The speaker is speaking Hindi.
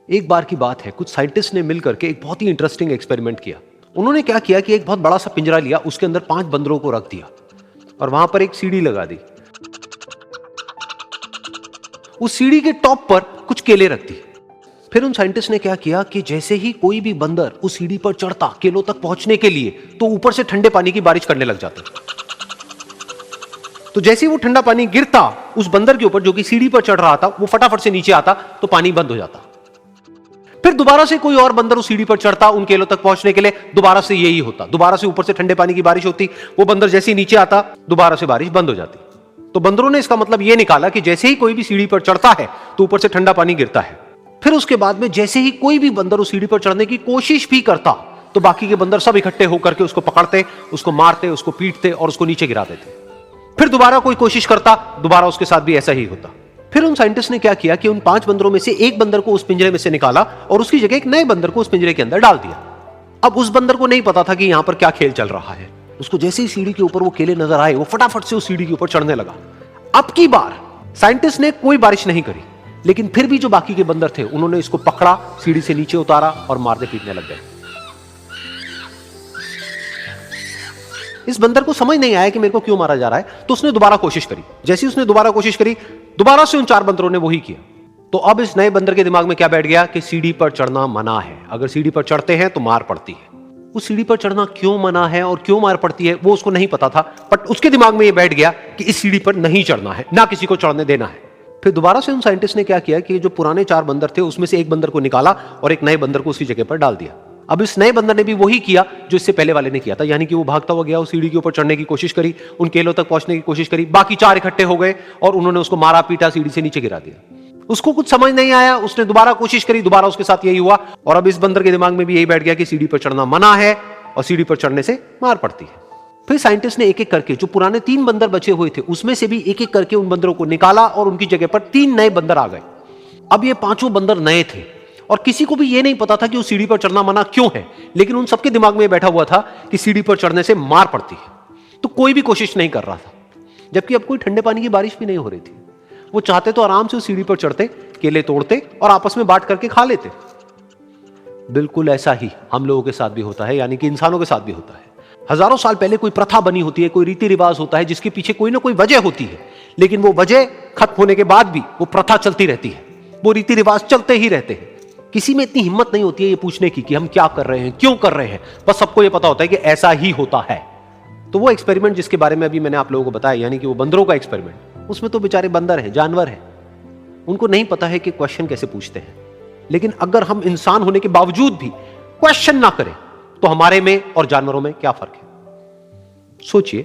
एक बार की बात है, कुछ साइंटिस्ट ने मिलकर के एक बहुत ही इंटरेस्टिंग एक्सपेरिमेंट किया। उन्होंने क्या किया कि एक बहुत बड़ा सा पिंजरा लिया, उसके अंदर 5 बंदरों को रख दिया और वहां पर एक सीढ़ी लगा दी। उस सीढ़ी के टॉप पर कुछ केले रख दी। फिर उन साइंटिस्ट ने क्या किया कि जैसे ही कोई भी बंदर उस सीढ़ी पर चढ़ता केलों तक पहुंचने के लिए, तो ऊपर से ठंडे पानी की बारिश करने लग जाता। तो जैसे ही वो ठंडा पानी गिरता उस बंदर के ऊपर जो कि सीढ़ी पर चढ़ रहा था, वो फटाफट से नीचे आता तो पानी बंद हो जाता। फिर दोबारा से कोई और बंदर उस सीढ़ी पर चढ़ता उन केलों तक पहुंचने के लिए, दोबारा से यही होता। दोबारा से ऊपर से ठंडे पानी की बारिश होती, वो बंदर जैसे ही नीचे आता दोबारा से बारिश बंद हो जाती। तो बंदरों ने इसका मतलब यह निकाला कि जैसे ही कोई भी सीढ़ी पर चढ़ता है तो ऊपर से ठंडा पानी गिरता है। फिर उसके बाद में जैसे ही कोई भी बंदर उस सीढ़ी पर चढ़ने की कोशिश भी करता तो बाकी के बंदर सब इकट्ठे होकर के उसको पकड़ते, उसको मारते, उसको पीटते और उसको नीचे गिरा देते। फिर दोबारा कोई कोशिश करता, दोबारा उसके साथ भी ऐसा ही होता। फिर उन साइंटिस्ट ने क्या किया कि उन 5 बंदरों में से एक बंदर को उस पिंजरे में से निकाला और उसकी जगह एक नए बंदर को उस पिंजरे के अंदर डाल दिया। अब उस बंदर को नहीं पता था कि यहां पर क्या खेल चल रहा है। उसको जैसे ही सीढ़ी के ऊपर वो केले नजर आए, वो फटाफट से उस सीढ़ी के ऊपर चढ़ने लगा। अब की बार साइंटिस्ट ने कोई बारिश नहीं करी, लेकिन फिर भी जो बाकी के बंदर थे उन्होंने इसको पकड़ा, सीढ़ी से नीचे उतारा और मारने पीटने लग गए। इस बंदर को समझ नहीं आया कि मेरे को क्यों मारा जा रहा है, तो उसने दोबारा कोशिश करी। जैसे ही उसने दोबारा कोशिश करी, दोबारा से उन 4 बंदरों ने वही किया। तो अब इस नए बंदर के दिमाग में क्या बैठ गया कि सीढ़ी पर चढ़ना मना है, अगर सीढ़ी पर चढ़ते हैं तो मार पड़ती है। उस सीढ़ी पर चढ़ना क्यों मना है और क्यों मार पड़ती है वो उसको नहीं पता था, बट उसके दिमाग में ये बैठ गया कि इस सीढ़ी पर नहीं चढ़ना है, ना किसी को चढ़ने देना है। फिर दोबारा से उन साइंटिस्ट ने क्या किया कि जो पुराने 4 बंदर थे उसमें से एक बंदर को निकाला और एक नए बंदर को उसी जगह पर डाल दिया। अब इस नए बंदर ने भी वही किया जो इससे पहले वाले ने किया था, यानी कि वो भागता हुआ गया, उस सीढ़ी के ऊपर चढ़ने की कोशिश करी, उन केलों तक पहुंचने की कोशिश करी। बाकी 4 इकट्ठे हो गए और उन्होंने उसको मारा पीटा, सीढ़ी से नीचे गिरा दिया। उसको कुछ समझ नहीं आया, उसने दोबारा कोशिश करी, दोबारा उसके साथ यही हुआ। और अब इस बंदर के दिमाग में भी यही बैठ गया कि सीढ़ी पर चढ़ना मना है और सीढ़ी पर चढ़ने से मार पड़ती है। फिर साइंटिस्ट ने एक एक करके जो पुराने 3 बंदर बचे हुए थे उसमें से भी एक एक करके उन बंदरों को निकाला और उनकी जगह पर 3 नए बंदर आ गए। अब ये 5 बंदर नए थे और किसी को भी ये नहीं पता था कि उस सीढ़ी पर चढ़ना मना क्यों है, लेकिन उन सबके दिमाग में बैठा हुआ था कि सीढ़ी पर चढ़ने से मार पड़ती है। तो कोई भी कोशिश नहीं कर रहा था, जबकि अब कोई ठंडे पानी की बारिश भी नहीं हो रही थी। वो चाहते तो आराम से उस सीढ़ी पर चढ़ते, केले तोड़ते और आपस में बांट करके खा लेते। बिल्कुल ऐसा ही हम लोगों के साथ भी होता है, यानी कि इंसानों के साथ भी होता है। हजारों साल पहले कोई प्रथा बनी होती है, कोई रीति रिवाज होता है जिसके पीछे कोई ना कोई वजह होती है, लेकिन वो वजह खत्म होने के बाद भी वो प्रथा चलती रहती है, वो रीति रिवाज चलते ही रहते हैं। किसी में इतनी हिम्मत नहीं होती है ये पूछने की कि हम क्या कर रहे हैं, क्यों कर रहे हैं। बस सबको ये पता होता है कि ऐसा ही होता है। तो वो एक्सपेरिमेंट जिसके बारे में अभी मैंने आप लोगों को बताया, यानी कि वो बंदरों का एक्सपेरिमेंट, उसमें तो बेचारे बंदर हैं, जानवर हैं, उनको नहीं पता है कि क्वेश्चन कैसे पूछते हैं। लेकिन अगर हम इंसान होने के बावजूद भी क्वेश्चन ना करें तो हमारे में और जानवरों में क्या फर्क है, सोचिए।